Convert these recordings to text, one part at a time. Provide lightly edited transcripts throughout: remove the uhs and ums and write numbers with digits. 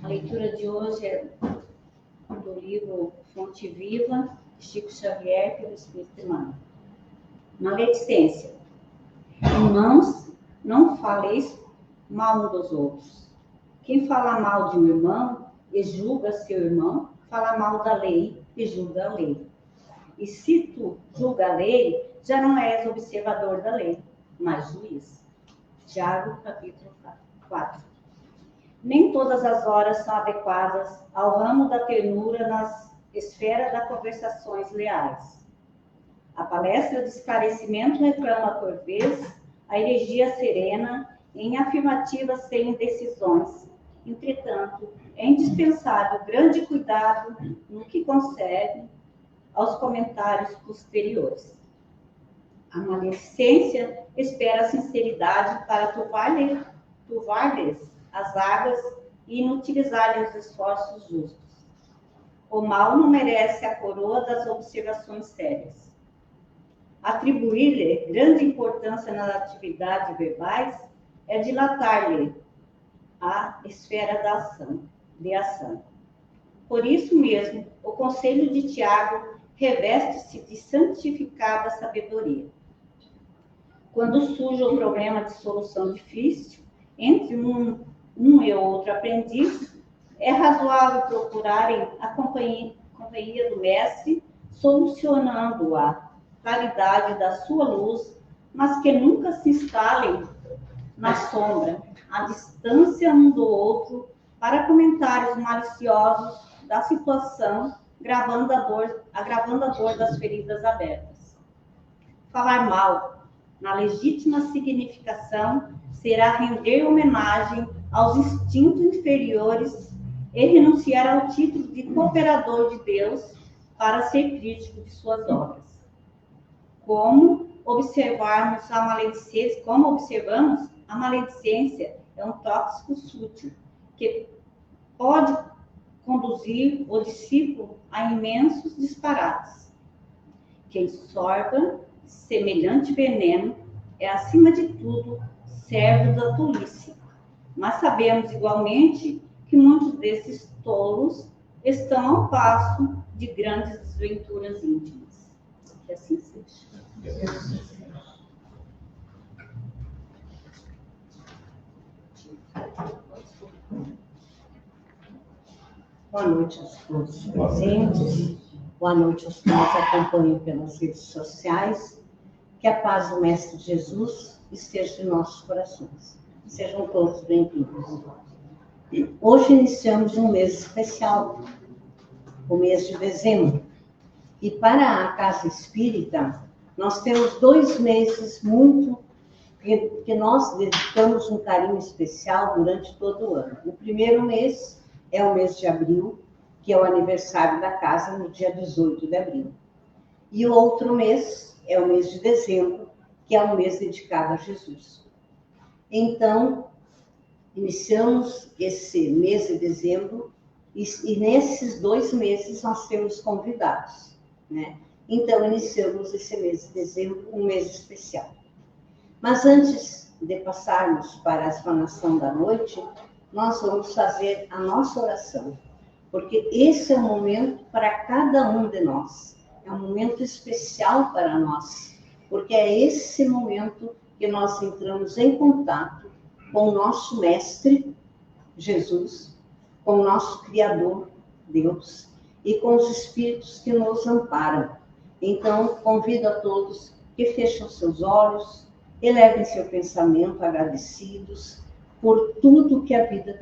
A leitura de hoje é do livro Fonte Viva, de Chico Xavier, pelo Espírito Emmanuel. Maledicência. Irmãos, não faleis mal um dos outros. Quem fala mal de um irmão e julga seu irmão, fala mal da lei e julga a lei. E se tu julga a lei, já não és observador da lei, mas juiz. Tiago, capítulo 4. Nem todas as horas são adequadas ao ramo da ternura nas esferas das conversações leais. A palestra de esclarecimento reclama, por vezes, a energia serena em afirmativas sem indecisões. Entretanto, é indispensável grande cuidado no que concerne aos comentários posteriores. A maledicência espera a sinceridade para turvar-lhes as águas e inutilizar-lhes os esforços justos. O mal não merece a coroa das observações sérias. Atribuir-lhe grande importância nas atividades verbais é dilatar-lhe a esfera de ação. Por isso mesmo, o conselho de Tiago reveste-se de santificada sabedoria. Quando surge o problema de solução difícil, entre um e outro aprendiz, é razoável procurarem a companhia do mestre, solucionando a claridade da sua luz, mas que nunca se instalem na sombra, à distância um do outro, para comentários maliciosos da situação, agravando a dor das feridas abertas. Falar mal, na legítima significação, será render homenagem aos instintos inferiores e renunciar ao título de cooperador de Deus para ser crítico de suas obras. Como observamos, a maledicência é um tóxico sutil, que pode conduzir o discípulo a imensos disparates. Quem sorva semelhante veneno é, acima de tudo, servo da tolice. Mas sabemos igualmente que muitos desses tolos estão ao passo de grandes desventuras íntimas. Que assim seja. Boa noite a todos presentes, boa noite aos que nos acompanham pelas redes sociais. Que a paz do Mestre Jesus esteja em nossos corações. Sejam todos bem-vindos. Hoje iniciamos um mês especial, o mês de dezembro. E para a Casa Espírita, nós temos 2 meses que nós dedicamos um carinho especial durante todo o ano. O primeiro mês é o mês de abril, que é o aniversário da casa, no dia 18 de abril. E o outro mês é o mês de dezembro, que é um mês dedicado a Jesus. Então, iniciamos esse mês de dezembro e nesses 2 meses nós temos convidados, né? Então, iniciamos esse mês de dezembro, um mês especial. Mas antes de passarmos para a explanação da noite, nós vamos fazer a nossa oração, porque esse é um momento para cada um de nós, é um momento especial para nós, porque é esse momento que nós entramos em contato com o nosso Mestre, Jesus, com o nosso Criador, Deus, e com os Espíritos que nos amparam. Então, convido a todos que fechem seus olhos, elevem seu pensamento agradecidos por tudo que a vida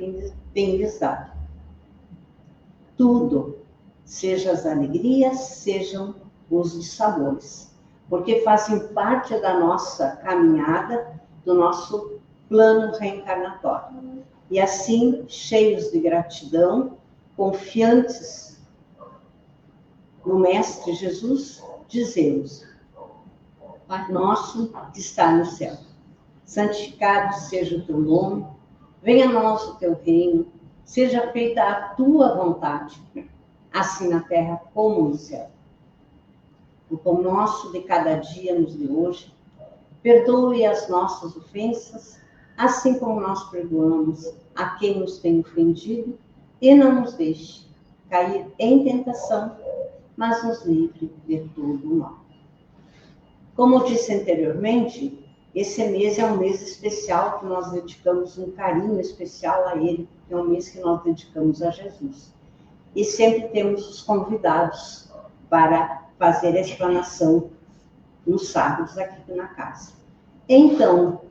tem lhes dado. Tudo, seja as alegrias, sejam os dissabores, porque fazem parte da nossa caminhada, do nosso plano reencarnatório. E assim, cheios de gratidão, confiantes no Mestre Jesus, dizemos: Pai nosso que está no céu, santificado seja o teu nome, venha a nós o teu reino, seja feita a tua vontade, assim na terra como no céu. O pão nosso de cada dia nos dê hoje, perdoe as nossas ofensas, assim como nós perdoamos a quem nos tem ofendido, e não nos deixe cair em tentação, mas nos livre de todo o mal. Como eu disse anteriormente, esse mês é um mês especial que nós dedicamos um carinho especial a ele, é um mês que nós dedicamos a Jesus. E sempre temos os convidados para fazer a explanação nos sábados aqui na casa. Então,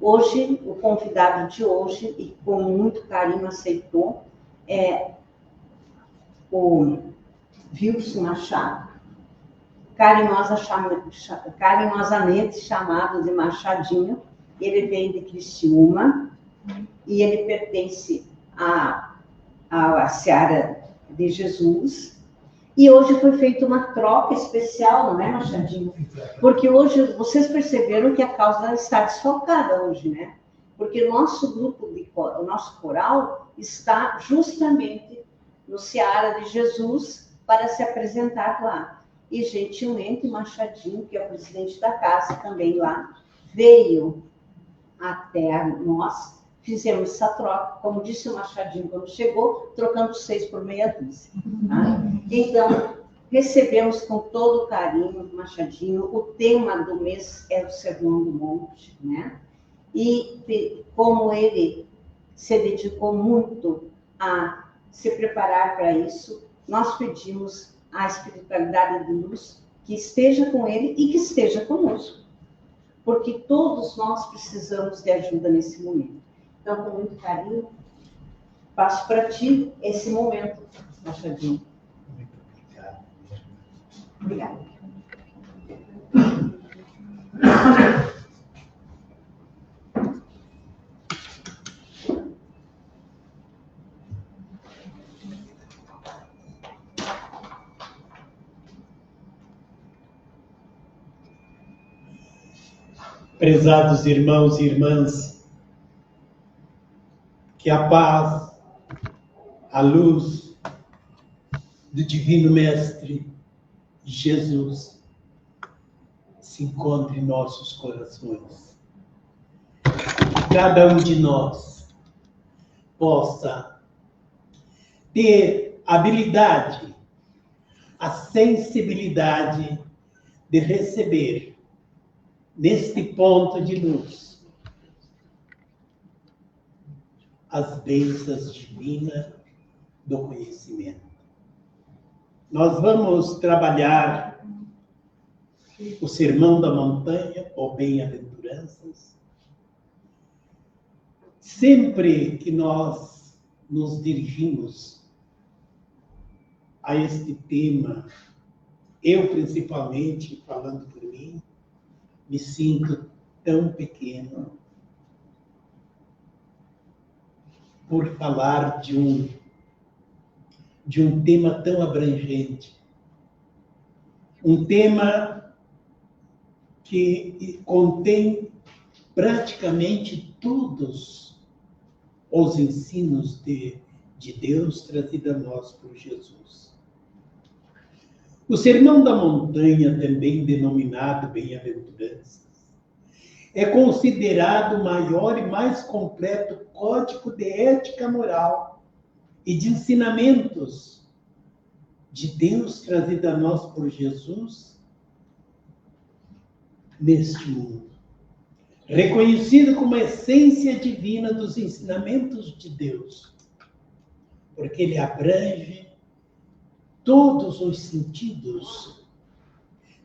hoje, o convidado de hoje, e com muito carinho aceitou, é o Wilson Machado, carinhosamente chamado de Machadinho. Ele vem de Criciúma e ele pertence à Seara de Jesus. E hoje foi feita uma troca especial, não é, Machadinho? Porque hoje, vocês perceberam que a causa está desfalcada hoje, né? Porque o nosso grupo, o nosso coral, está justamente no Seara de Jesus para se apresentar lá. E, gentilmente, Machadinho, que é o presidente da casa, também lá, veio até nós, fizemos essa troca, como disse o Machadinho quando chegou, trocando 6 por meia dúzia. Tá? Então, recebemos com todo carinho o Machadinho. O tema do mês é o Sermão do Monte, né? E como ele se dedicou muito a se preparar para isso, nós pedimos à espiritualidade de luz que esteja com ele e que esteja conosco, porque todos nós precisamos de ajuda nesse momento. Então, com muito carinho, passo para ti esse momento, Machadinho. Muito obrigado. Obrigada. Prezados irmãos e irmãs, que a paz, a luz do Divino Mestre Jesus se encontre em nossos corações. Cada um de nós possa ter a habilidade, a sensibilidade de receber neste ponto de luz as bênçãos divinas do conhecimento. Nós vamos trabalhar o Sermão da Montanha, ou Bem-aventuranças. Sempre que nós nos dirigimos a este tema, eu principalmente, falando por mim, me sinto tão pequeno por falar de um tema tão abrangente. Um tema que contém praticamente todos os ensinos de Deus trazidos a nós por Jesus. O Sermão da Montanha, também denominado Bem-aventuranças, é considerado o maior e mais completo código de ética moral e de ensinamentos de Deus trazido a nós por Jesus neste mundo. Reconhecido como a essência divina dos ensinamentos de Deus, porque ele abrange todos os sentidos,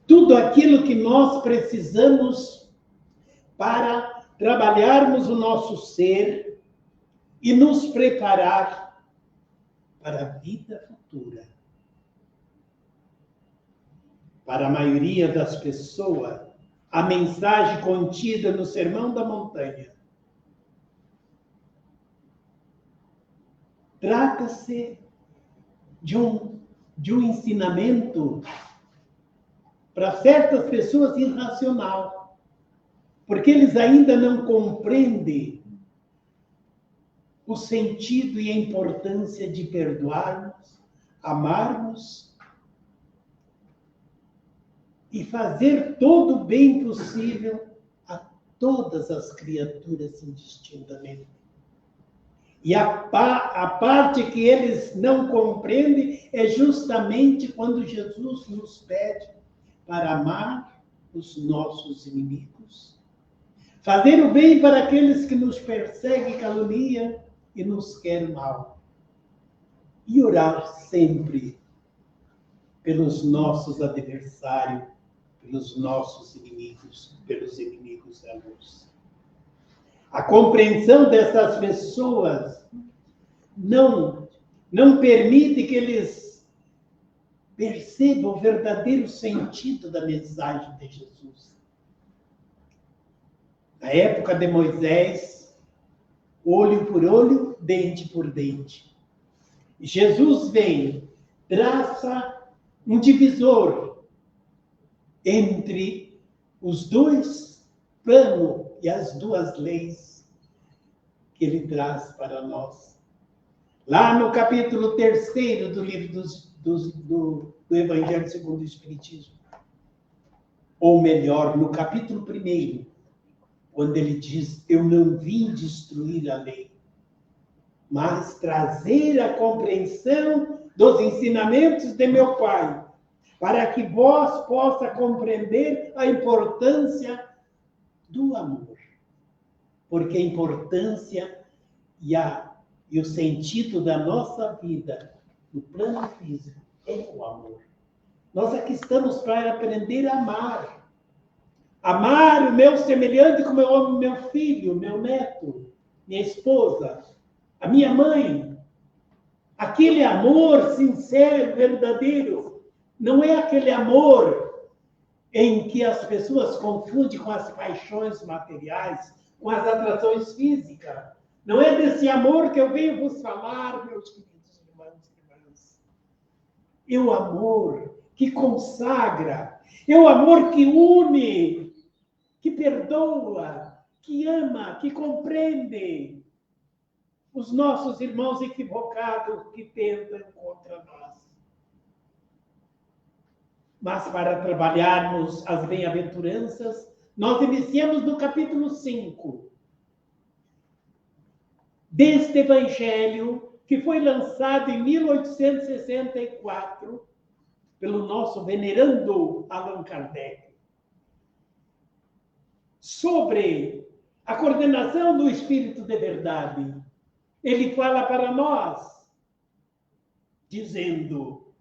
tudo aquilo que nós precisamos para trabalharmos o nosso ser e nos preparar para a vida futura. Para a maioria das pessoas, a mensagem contida no Sermão da Montanha trata-se de um ensinamento para certas pessoas irracional, porque eles ainda não compreendem o sentido e a importância de perdoarmos, amarmos e fazer todo o bem possível a todas as criaturas indistintamente. E a parte que eles não compreendem é justamente quando Jesus nos pede para amar os nossos inimigos, fazer o bem para aqueles que nos perseguem, caluniam e nos querem mal, e orar sempre pelos nossos adversários, pelos nossos inimigos, pelos inimigos da luz. A compreensão dessas pessoas não permite que eles percebam o verdadeiro sentido da mensagem de Jesus. Na época de Moisés, olho por olho, dente por dente. Jesus vem, traça um divisor entre os dois planos e as duas leis que ele traz para nós. Lá no capítulo 3 do livro do Evangelho segundo o Espiritismo, ou melhor, no capítulo 1, quando ele diz: eu não vim destruir a lei, mas trazer a compreensão dos ensinamentos de meu Pai, para que vós possa compreender a importância do amor. Porque a importância e o sentido da nossa vida no plano físico é o amor. Nós aqui estamos para aprender a amar. Amar o meu semelhante como eu amo meu filho, meu neto, minha esposa, a minha mãe. Aquele amor sincero, verdadeiro, não é aquele amor em que as pessoas confundem com as paixões materiais, com as atrações físicas. Não é desse amor que eu venho vos falar, meus queridos irmãos e irmãs. É o amor que consagra, é o amor que une, que perdoa, que ama, que compreende os nossos irmãos equivocados que tentam contra nós. Mas para trabalharmos as bem-aventuranças, nós iniciamos no capítulo 5 deste Evangelho, que foi lançado em 1864 pelo nosso venerando Allan Kardec, sobre a coordenação do Espírito de Verdade. Ele fala para nós, dizendo: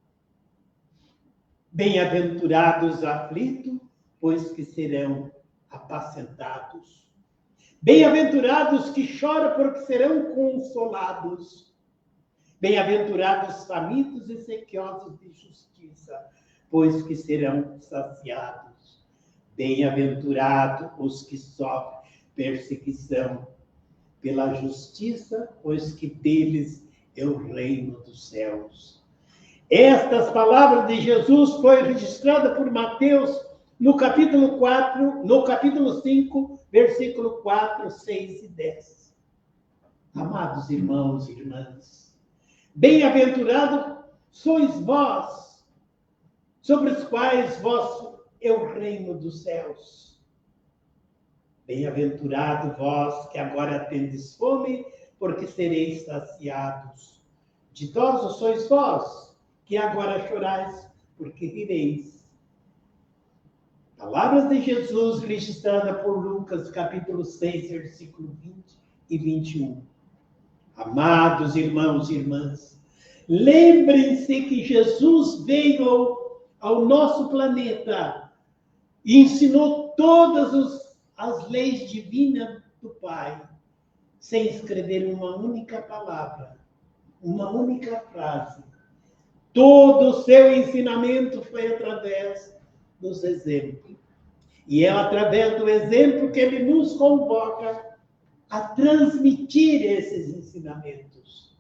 bem-aventurados os aflitos, pois que serão apacentados. Bem-aventurados que choram, porque serão consolados. Bem-aventurados os famintos e sequiosos de justiça, pois que serão saciados. Bem-aventurados os que sofrem perseguição pela justiça, pois que deles é o reino dos céus. Estas palavras de Jesus foram registradas por Mateus no capítulo 4, no capítulo 5, versículo 4, 6 e 10. Amados irmãos e irmãs, bem-aventurados sois vós, sobre os quais vosso é o reino dos céus. Bem-aventurado vós que agora tendes fome, porque sereis saciados. Ditosos sois vós, que agora chorais, porque rireis. Palavras de Jesus registradas por Lucas, capítulo 6, versículo 20 e 21. Amados irmãos e irmãs, lembrem-se que Jesus veio ao nosso planeta e ensinou todas as leis divinas do Pai, sem escrever uma única palavra, uma única frase. Todo o seu ensinamento foi através dos exemplos. E é através do exemplo que ele nos convoca a transmitir esses ensinamentos.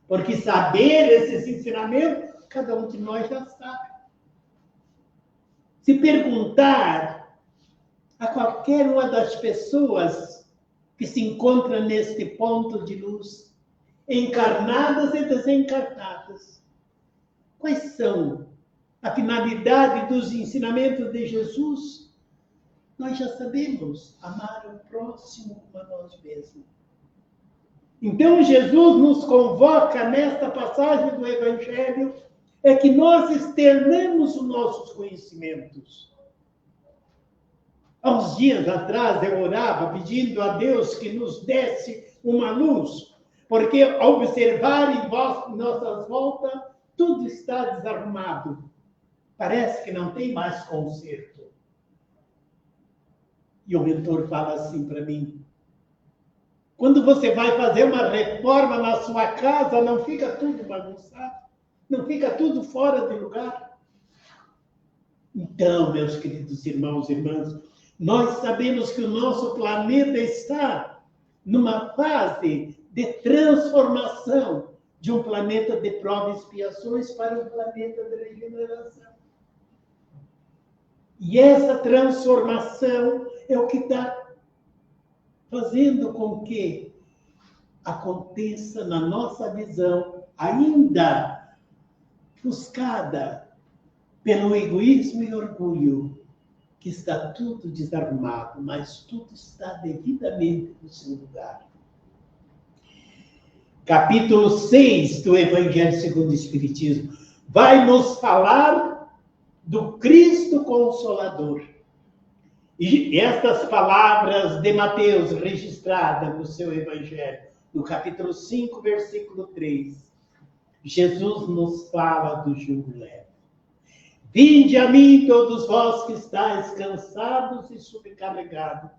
Porque saber esses ensinamentos, cada um de nós já sabe. Se perguntar a qualquer uma das pessoas que se encontram neste ponto de luz, encarnadas e desencarnadas, quais são a finalidade dos ensinamentos de Jesus? Nós já sabemos: amar o próximo como a nós mesmos. Então, Jesus nos convoca nesta passagem do Evangelho é que nós externemos os nossos conhecimentos. Há uns dias atrás eu orava pedindo a Deus que nos desse uma luz, porque ao observar em nossas voltas, tudo está desarrumado. Parece que não tem mais conserto. E o mentor fala assim para mim: quando você vai fazer uma reforma na sua casa, não fica tudo bagunçado? Não fica tudo fora de lugar? Então, meus queridos irmãos e irmãs, nós sabemos que o nosso planeta está numa fase de transformação de um planeta de provas e expiações para um planeta de regeneração. E essa transformação é o que está fazendo com que aconteça na nossa visão, ainda ofuscada pelo egoísmo e orgulho, que está tudo desarmado, mas tudo está devidamente no seu lugar. Capítulo 6 do Evangelho segundo o Espiritismo vai nos falar do Cristo Consolador. E estas palavras de Mateus, registradas no seu Evangelho, no capítulo 5, versículo 3, Jesus nos fala do jugo leve. Vinde a mim, todos vós que estáis cansados e sobrecarregados,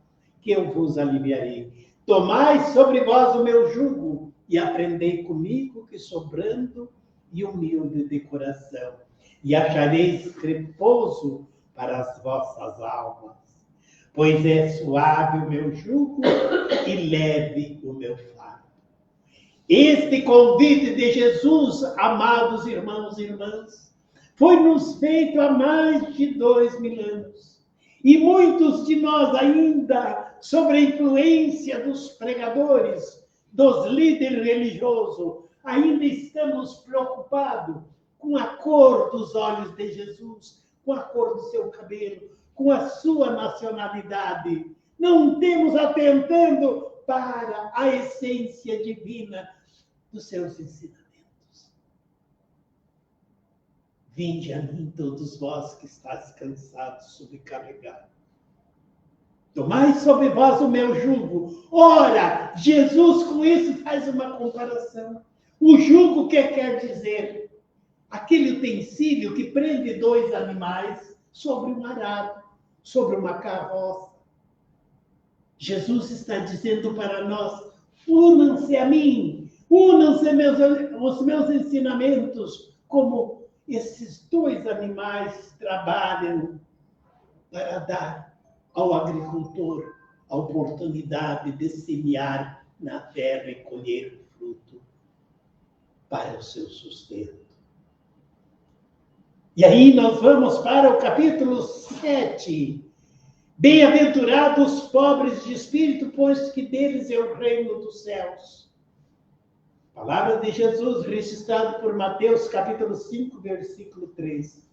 que eu vos aliviarei. Tomai sobre vós o meu jugo e aprendei comigo, que sou brando e humilde de coração, e achareis repouso para as vossas almas. Pois é suave o meu jugo e leve o meu fardo. Este convite de Jesus, amados irmãos e irmãs, foi-nos feito há mais de 2000 anos. E muitos de nós ainda, sob a influência dos pregadores, dos líderes religiosos, ainda estamos preocupados com a cor dos olhos de Jesus, com a cor do seu cabelo, com a sua nacionalidade. Não temos atentando para a essência divina dos seus ensinamentos. Vinde a mim, todos vós que estáis cansados, sobrecarregados. Tomai sobre vós o meu jugo. Ora, Jesus com isso faz uma comparação. O jugo, o que quer dizer? Aquele utensílio que prende 2 animais sobre um arado, sobre uma carroça. Jesus está dizendo para nós: unam-se a mim, unam-se os meus ensinamentos, como esses 2 animais trabalham para dar ao agricultor a oportunidade de semear na terra e colher o fruto para o seu sustento. E aí nós vamos para o capítulo 7. Bem-aventurados os pobres de espírito, pois que deles é o reino dos céus. Palavra de Jesus registrada por Mateus, capítulo 5, versículo 3.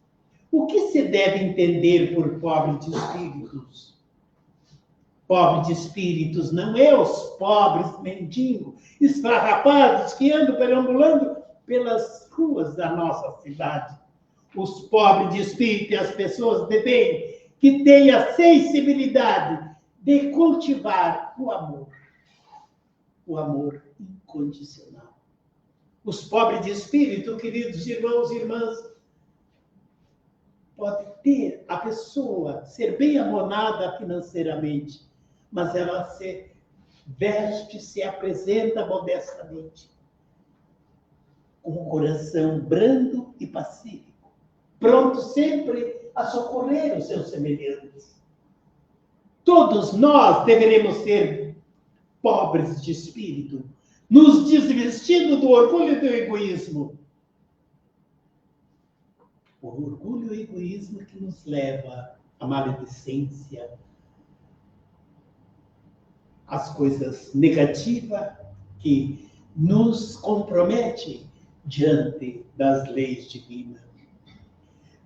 O que se deve entender por pobre de espíritos? Pobre de espíritos não é os pobres mendigos, esfarrapados que andam perambulando pelas ruas da nossa cidade. Os pobres de espírito e as pessoas de bem que têm a sensibilidade de cultivar o amor incondicional. Os pobres de espírito, queridos irmãos e irmãs, pode ter a pessoa ser bem abonada financeiramente, mas ela se veste, se apresenta modestamente, com o coração brando e pacífico, pronto sempre a socorrer os seus semelhantes. Todos nós deveremos ser pobres de espírito, nos desvestindo do orgulho e do egoísmo. O orgulho e o egoísmo que nos leva à maledicência, às coisas negativas que nos comprometem diante das leis divinas.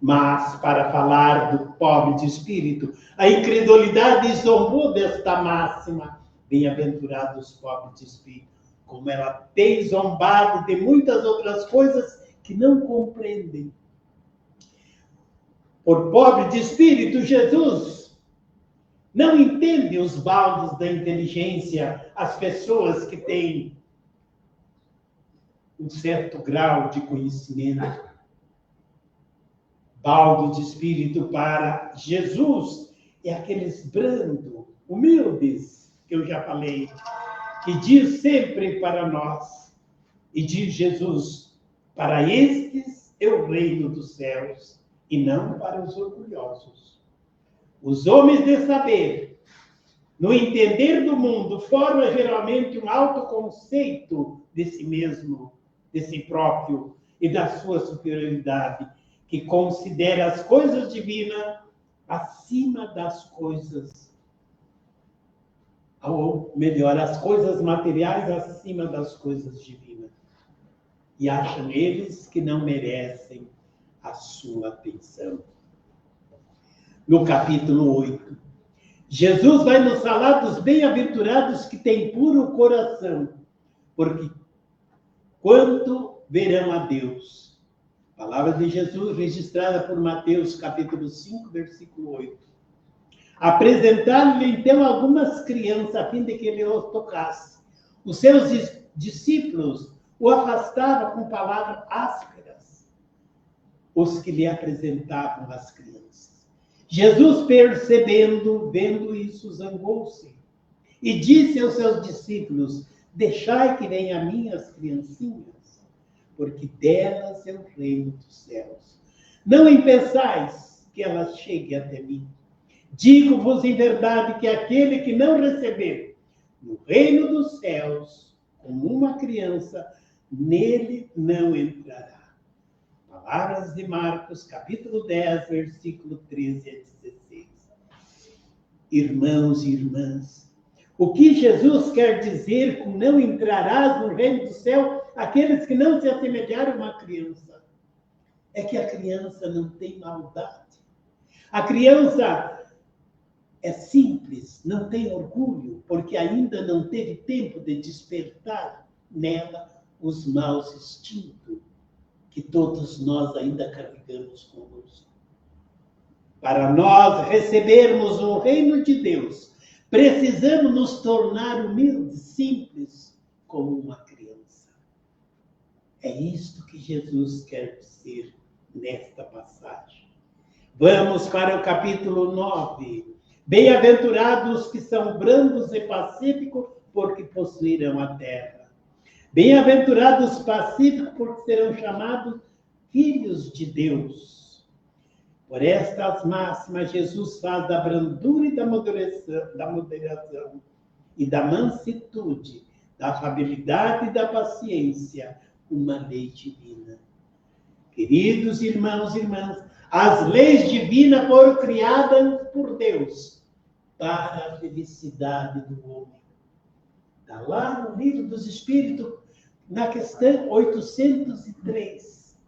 Mas, para falar do pobre de espírito, a incredulidade zombou desta máxima: bem-aventurados os pobres de espírito. como ela tem zombado de muitas outras coisas que não compreendem. Por pobre de espírito, Jesus não entende os baldos da inteligência, as pessoas que têm um certo grau de conhecimento. Baldo de espírito para Jesus é aqueles brandos, humildes, que eu já falei, que diz sempre para nós, e diz Jesus, para estes é o reino dos céus, e não para os orgulhosos. Os homens de saber, no entender do mundo, formam geralmente um autoconceito de si mesmo, de si próprio e da sua superioridade, que considera as coisas divinas acima das coisas, ou melhor, as coisas materiais acima das coisas divinas. E acham eles que não merecem a sua atenção. No capítulo 8, Jesus vai nos falar dos bem-aventurados que têm puro coração, porque quando verão a Deus. Palavra de Jesus registrada por Mateus, capítulo 5, versículo 8. Apresentaram-lhe então algumas crianças, a fim de que ele os tocasse. Os seus discípulos o afastavam com palavras ásperas, os que lhe apresentavam as crianças. Jesus, vendo isso, zangou-se e disse aos seus discípulos: deixai que venham a mim as criancinhas, porque delas é o reino dos céus. Não impensais que elas cheguem até mim. Digo-vos em verdade que aquele que não receber no reino dos céus como uma criança, nele não entrará. Palavras de Marcos, capítulo 10, versículo 13 a 16. Irmãos e irmãs, o que Jesus quer dizer com não entrarás no reino do céu aqueles que não se assemelharam a uma criança? É que a criança não tem maldade. A criança é simples, não tem orgulho, porque ainda não teve tempo de despertar nela os maus instintos que todos nós ainda carregamos conosco. Para nós recebermos o reino de Deus, precisamos nos tornar humildes, simples, como uma criança. É isto que Jesus quer dizer nesta passagem. Vamos para o capítulo 9. Bem-aventurados que são brandos e pacíficos, porque possuirão a terra. Bem-aventurados pacíficos, porque serão chamados filhos de Deus. Por estas máximas, Jesus faz da brandura e da moderação e da mansitude, da afabilidade e da paciência, uma lei divina. Queridos irmãos e irmãs, as leis divinas foram criadas por Deus para a felicidade do homem. Está lá no Livro dos Espíritos, na questão 803.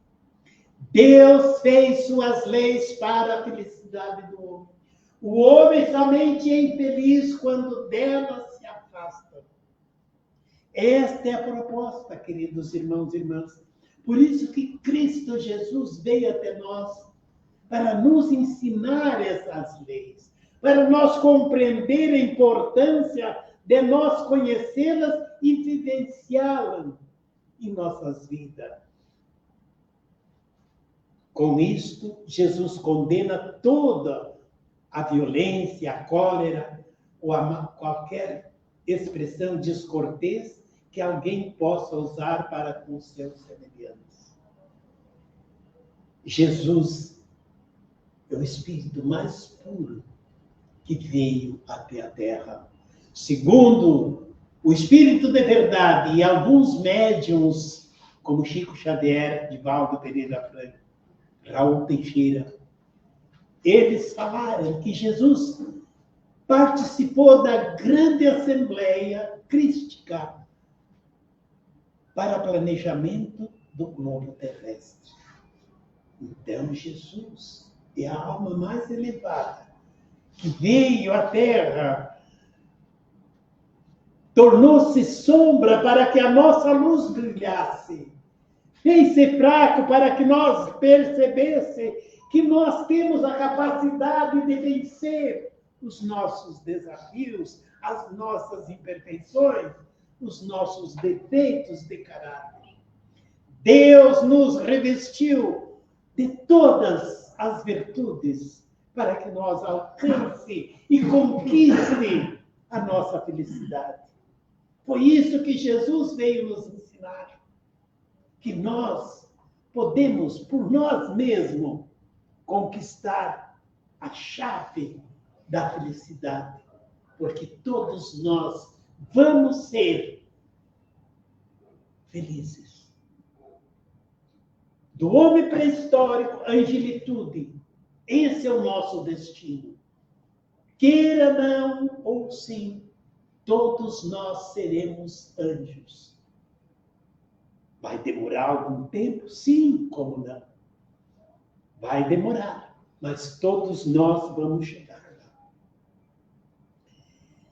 Deus fez suas leis para a felicidade do homem. O homem somente é infeliz quando dela se afasta. Esta é a proposta, queridos irmãos e irmãs. Por isso que Cristo Jesus veio até nós, para nos ensinar essas leis, para nós compreender a importância de nós conhecê-las e vivenciá-las em nossas vidas. Com isto, Jesus condena toda a violência, a cólera ou qualquer expressão descortês que alguém possa usar para com seus semelhantes. Jesus é o Espírito mais puro que veio até a Terra. Segundo o Espírito de verdade e alguns médiuns, como Chico Xavier, Divaldo Pereira Franco, Raul Teixeira, eles falaram que Jesus participou da grande Assembleia Crística para planejamento do globo terrestre. Então, Jesus é a alma mais elevada que veio à Terra tornou-se sombra para que a nossa luz brilhasse. Fez-se fraco para que nós percebesse que nós temos a capacidade de vencer os nossos desafios, as nossas imperfeições, os nossos defeitos de caráter. Deus nos revestiu de todas as virtudes para que nós alcance e conquiste a nossa felicidade. Foi isso que Jesus veio nos ensinar, que nós podemos, por nós mesmos, conquistar a chave da felicidade, porque todos nós vamos ser felizes. Do homem pré-histórico à angelitude, esse é o nosso destino. Queira não ou sim, todos nós seremos anjos. Vai demorar algum tempo? Sim, como não? Vai demorar, mas todos nós vamos chegar lá.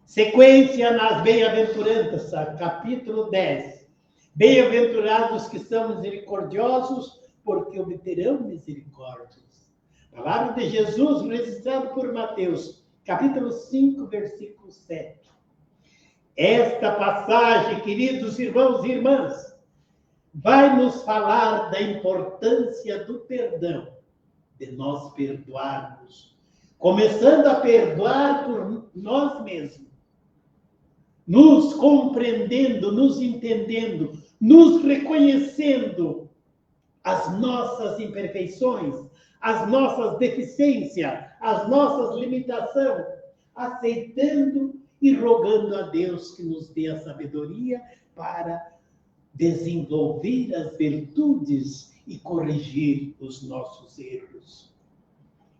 Sequência nas Bem-aventuranças, capítulo 10. Bem-aventurados que são misericordiosos, porque obterão misericórdias. Palavra de Jesus registrado por Mateus, capítulo 5, versículo 7. Esta passagem, queridos irmãos e irmãs, vai nos falar da importância do perdão, de nós perdoarmos, começando a perdoar por nós mesmos, nos compreendendo, nos entendendo, nos reconhecendo as nossas imperfeições, as nossas deficiências, as nossas limitações, aceitando e rogando a Deus que nos dê a sabedoria para desenvolver as virtudes e corrigir os nossos erros.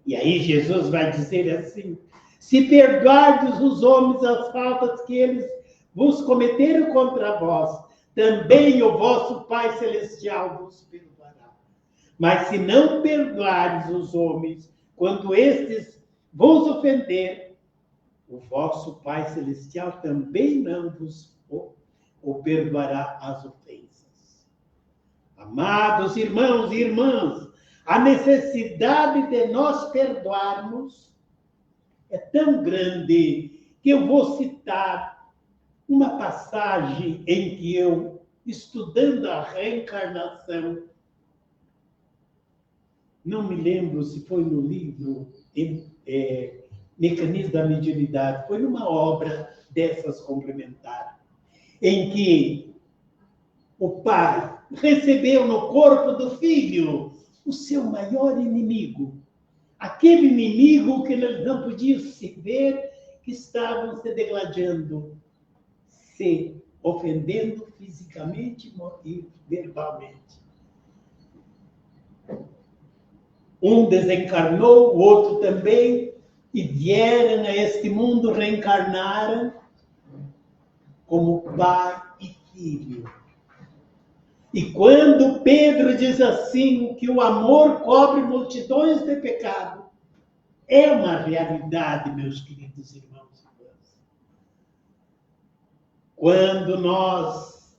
E aí Jesus vai dizer assim: se perdoardes os homens as faltas que eles vos cometeram contra vós, também o vosso Pai Celestial vos perdoará. Mas se não perdoardes os homens, quando estes vos ofender, o vosso Pai Celestial também não vos perdoará as ofensas. Amados irmãos e irmãs, a necessidade de nós perdoarmos é tão grande que eu vou citar uma passagem em que eu, estudando a reencarnação, não me lembro se foi no livro Mecanismo da Mediunidade, foi numa obra dessas complementares, em que o pai recebeu no corpo do filho o seu maior inimigo, aquele inimigo que eles não podiam se ver, que estavam se degladiando, se ofendendo fisicamente e verbalmente. Um desencarnou, o outro também, e vieram a este mundo, reencarnaram como pai e filho. E quando Pedro diz assim, que o amor cobre multidões de pecado, é uma realidade, meus queridos irmãos e irmãs. Quando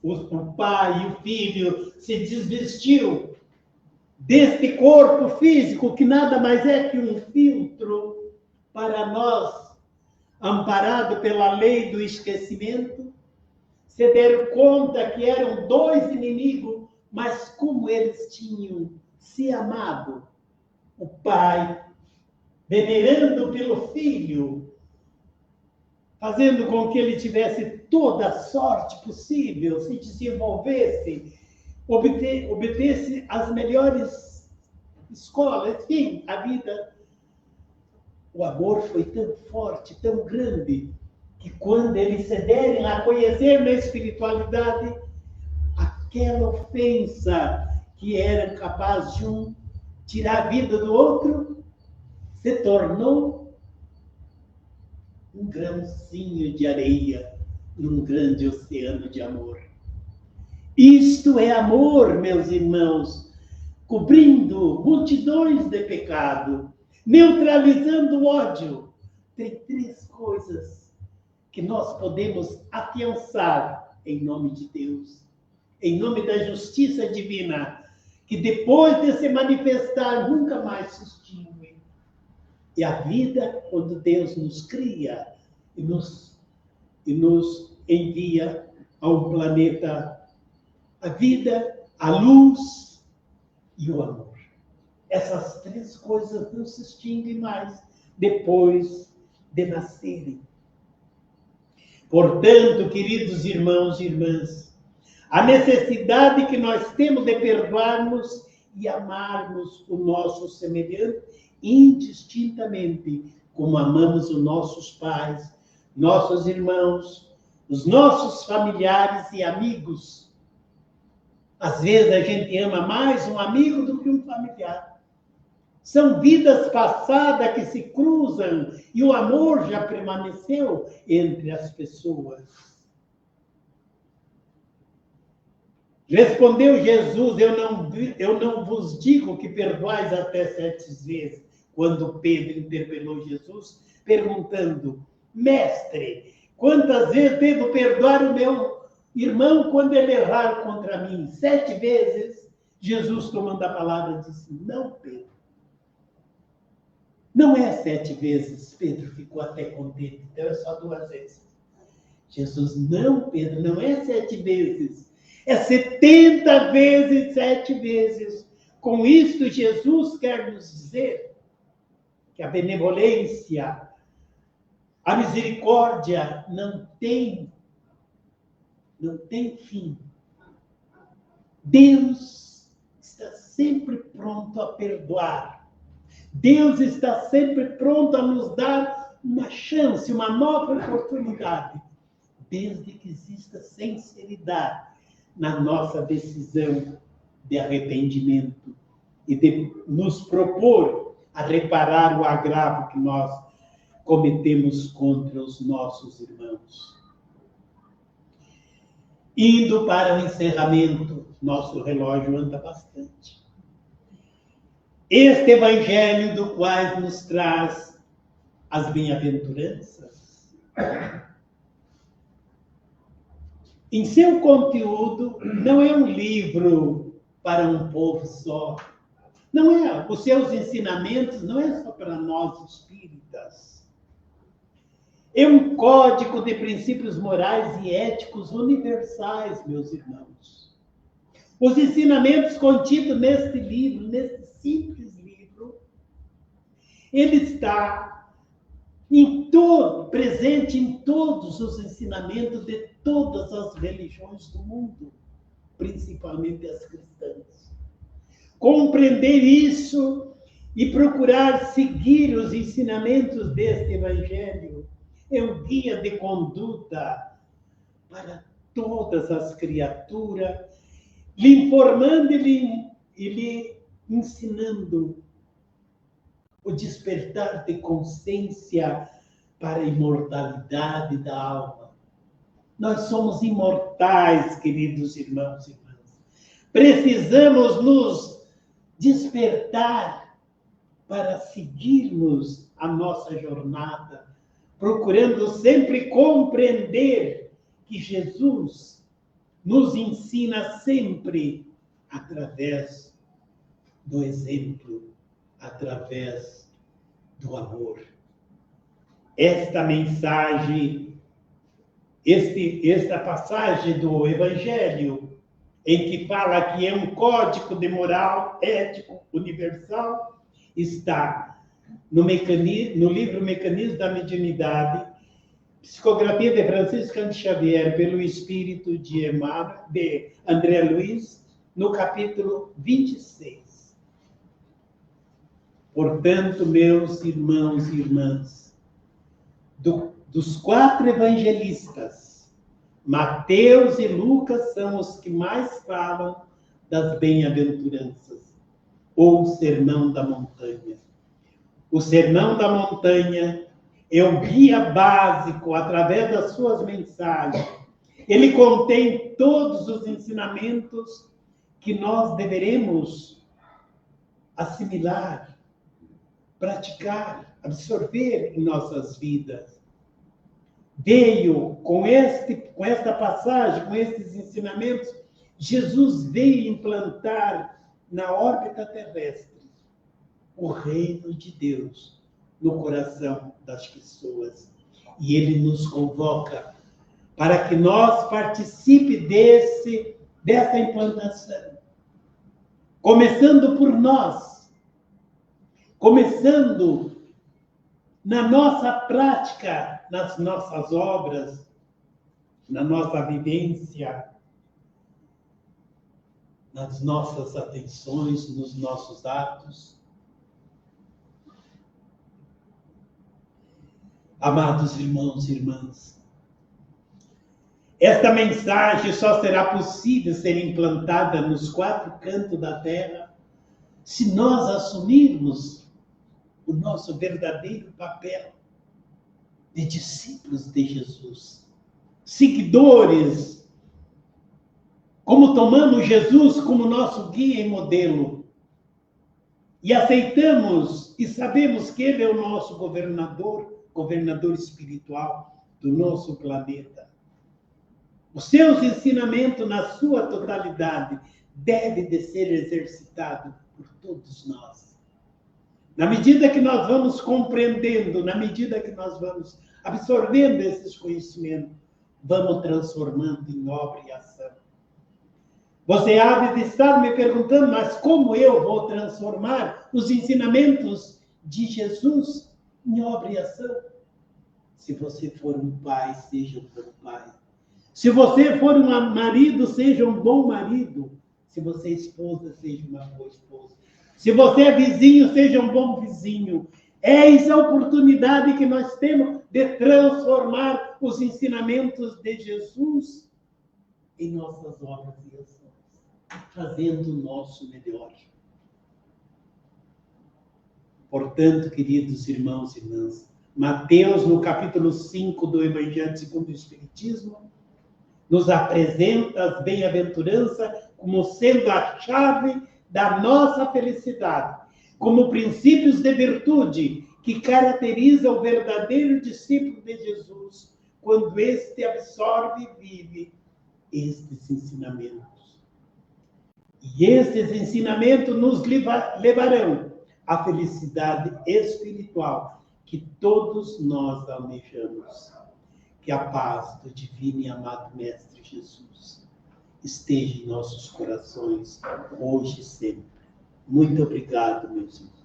o pai e o filho, se desvestiu deste corpo físico, que nada mais é que um filtro para nós, amparado pela lei do esquecimento, se deram conta que eram dois inimigos, mas como eles tinham se amado, o pai, venerando pelo filho, fazendo com que ele tivesse toda a sorte possível, se desenvolvesse, obtesse as melhores escolas, enfim, a vida. O amor foi tão forte, tão grande, que quando eles se derem a conhecer na espiritualidade, aquela ofensa que era capaz de um tirar a vida do outro, se tornou um grãozinho de areia num grande oceano de amor. Isto é amor, meus irmãos, cobrindo multidões de pecado, neutralizando o ódio. Tem três coisas que nós podemos afiançar em nome de Deus, em nome da justiça divina, que depois de se manifestar nunca mais se extingue. E a vida, quando Deus nos cria e nos envia ao planeta, a vida, a luz e o amor. Essas três coisas não se extinguem mais depois de nascerem. Portanto, queridos irmãos e irmãs, a necessidade que nós temos de perdoarmos e amarmos o nosso semelhante indistintamente, como amamos os nossos pais, nossos irmãos, os nossos familiares e amigos. Às vezes a gente ama mais um amigo do que um familiar. São vidas passadas que se cruzam e o amor já permaneceu entre as pessoas. Respondeu Jesus: eu não vos digo que perdoais até 7 vezes. Quando Pedro interpelou Jesus, perguntando: Mestre, quantas vezes devo perdoar o meu irmão quando ele errar contra mim? 7 vezes? Jesus, tomando a palavra, disse: não, Pedro. Não é 7 vezes. Pedro ficou até contente. Então é só 2 vezes. Jesus: não, Pedro, não é 7 vezes. É 70 vezes 7 vezes. Com isto, Jesus quer nos dizer que a benevolência, a misericórdia não tem fim. Deus está sempre pronto a perdoar. Deus está sempre pronto a nos dar uma chance, uma nova oportunidade, desde que exista sinceridade na nossa decisão de arrependimento e de nos propor a reparar o agravo que nós cometemos contra os nossos irmãos. Indo para o encerramento, nosso relógio anda bastante. Este evangelho do qual nos traz as bem-aventuranças, em seu conteúdo, não é um livro para um povo só. Não é, os seus ensinamentos não é só para nós espíritas. É um código de princípios morais e éticos universais, meus irmãos. Os ensinamentos contidos neste livro, neste simples livro, ele está presente em todos os ensinamentos de todas as religiões do mundo, principalmente as cristãs. Compreender isso e procurar seguir os ensinamentos deste evangelho é um guia de conduta para todas as criaturas, lhe informando e lhe ensinando o despertar de consciência para a imortalidade da alma. Nós somos imortais, queridos irmãos e irmãs. Precisamos nos despertar para seguirmos a nossa jornada, procurando sempre compreender que Jesus nos ensina sempre através do exemplo, através do amor. Esta mensagem, esta passagem do Evangelho, em que fala que é um código de moral ético universal, está no livro Mecanismo da Mediunidade, psicografia de Francisco Cândido Xavier, pelo espírito de André Luiz, no capítulo 26. Portanto, meus irmãos e irmãs, dos 4 evangelistas, Mateus e Lucas são os que mais falam das bem-aventuranças, ou o Sermão da Montanha. O Sermão da Montanha é o guia básico através das suas mensagens. Ele contém todos os ensinamentos que nós deveremos assimilar, praticar, absorver em nossas vidas. veio com esta passagem, com esses ensinamentos, Jesus veio implantar na órbita terrestre o reino de Deus no coração das pessoas. E ele nos convoca para que nós participemos dessa implantação. Começando por nós, começando na nossa prática, nas nossas obras, na nossa vivência, nas nossas atenções, nos nossos atos. Amados irmãos e irmãs, esta mensagem só será possível ser implantada nos 4 cantos da terra se nós assumirmos o nosso verdadeiro papel de discípulos de Jesus, seguidores, como tomamos Jesus como nosso guia e modelo, e aceitamos e sabemos que Ele é o nosso governador espiritual do nosso planeta. Os seus ensinamentos, na sua totalidade, devem de ser exercitados por todos nós. Na medida que nós vamos compreendendo, na medida que nós vamos absorvendo esses conhecimentos, vamos transformando em obra e ação. Você há de estar me perguntando, mas como eu vou transformar os ensinamentos de Jesus em obra e ação? Se você for um pai, seja um bom pai. Se você for um marido, seja um bom marido. Se você é esposa, seja uma boa esposa. Se você é vizinho, seja um bom vizinho. Eis a oportunidade que nós temos de transformar os ensinamentos de Jesus em nossas obras e ações, fazendo o nosso melhor. Portanto, queridos irmãos e irmãs, Mateus, no capítulo 5 do Evangelho segundo o Espiritismo, nos apresenta as bem-aventuranças como sendo a chave da nossa felicidade, como princípios de virtude que caracteriza o verdadeiro discípulo de Jesus, quando este absorve e vive estes ensinamentos. E estes ensinamentos nos levarão à felicidade espiritual que todos nós almejamos. Que a paz do divino e amado Mestre Jesus esteja em nossos corações, hoje e sempre. Muito obrigado, meus irmãos.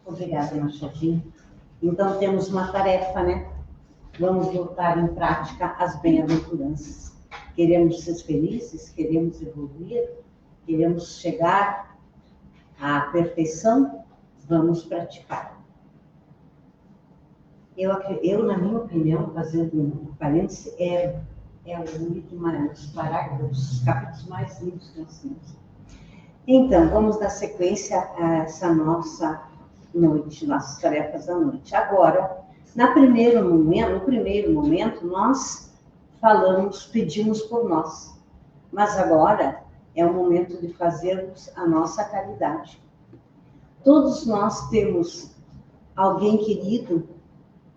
Obrigada, Machadinho. Então, temos uma tarefa, né? Vamos botar em prática as bem-aventuranças. Queremos ser felizes, queremos evoluir, queremos chegar à perfeição, vamos praticar. Eu, na minha opinião, fazendo um parêntese, é um dos parágrafos, os capítulos mais lindos que nós temos. Então, vamos dar sequência a essa nossa noite, nossas tarefas da noite. Agora, no primeiro momento, nós pedimos por nós. Mas agora é o momento de fazermos a nossa caridade. Todos nós temos alguém querido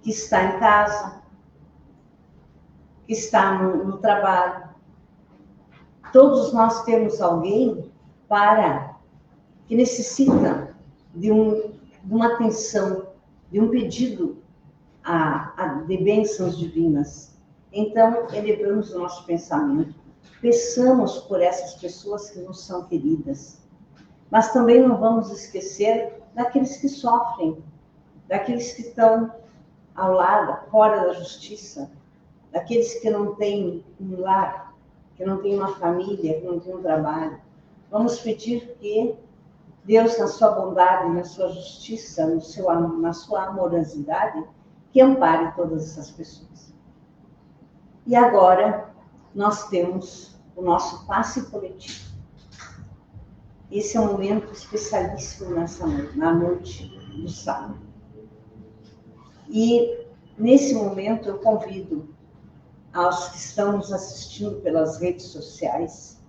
que está em casa, que está no trabalho. Todos nós temos alguém que necessita de uma atenção, de um pedido de bênçãos divinas. Então, elevamos o nosso pensamento, peçamos por essas pessoas que nos são queridas, mas também não vamos esquecer daqueles que sofrem, daqueles que estão ao lado, fora da justiça, daqueles que não têm um lar, que não têm uma família, que não têm um trabalho. Vamos pedir que Deus, na sua bondade, na sua justiça, na sua amorosidade, que ampare todas essas pessoas. E agora, nós temos o nosso passe coletivo. Esse é um momento especialíssimo na noite do sábado. E Nesse momento, eu convido aos que estão nos assistindo pelas redes sociais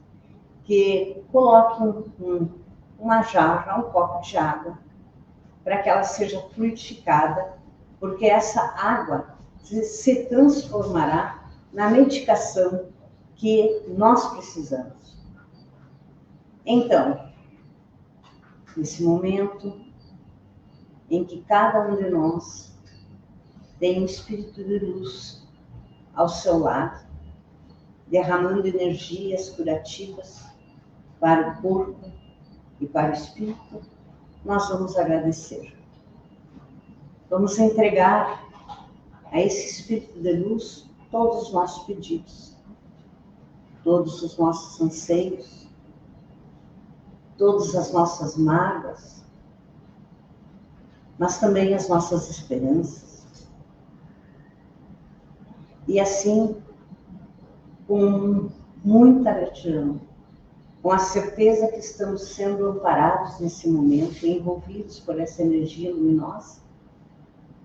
que coloquem uma jarra, um copo de água, para que ela seja fluidificada, porque essa água se transformará na medicação que nós precisamos. Então, nesse momento em que cada um de nós tem um espírito de luz ao seu lado, derramando energias curativas para o corpo e para o espírito, nós vamos agradecer. Vamos entregar a esse espírito de luz todos os nossos pedidos, todos os nossos anseios, todas as nossas mágoas, mas também as nossas esperanças. E assim, com muita gratidão, com a certeza que estamos sendo amparados nesse momento, envolvidos por essa energia luminosa,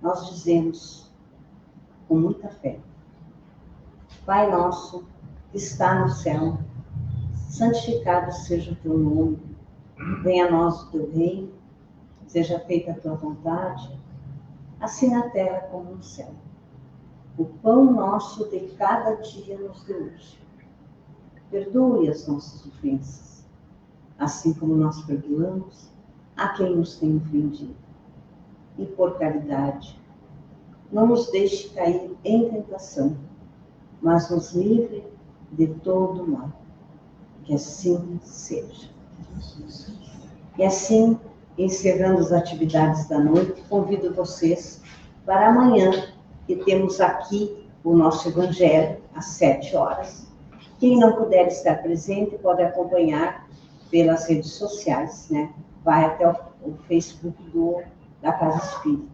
nós dizemos com muita fé: Pai nosso que está no céu, santificado seja o teu nome, venha a nós o teu reino, seja feita a tua vontade, assim na terra como no céu. O pão nosso de cada dia nos dê hoje. Perdoe as nossas ofensas, assim como nós perdoamos a quem nos tem ofendido. E por caridade, não nos deixe cair em tentação, mas nos livre de todo o mal. Que assim seja. E assim, encerrando as atividades da noite, convido vocês para amanhã, que temos aqui o nosso Evangelho, às 7 horas. Quem não puder estar presente, pode acompanhar pelas redes sociais, né? Vai até o Facebook da Casa Espírita.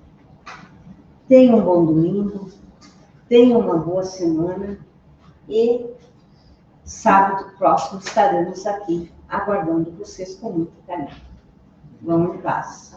Tenham um bom domingo, tenham uma boa semana e sábado próximo estaremos aqui aguardando vocês com muito carinho. Vamos em paz.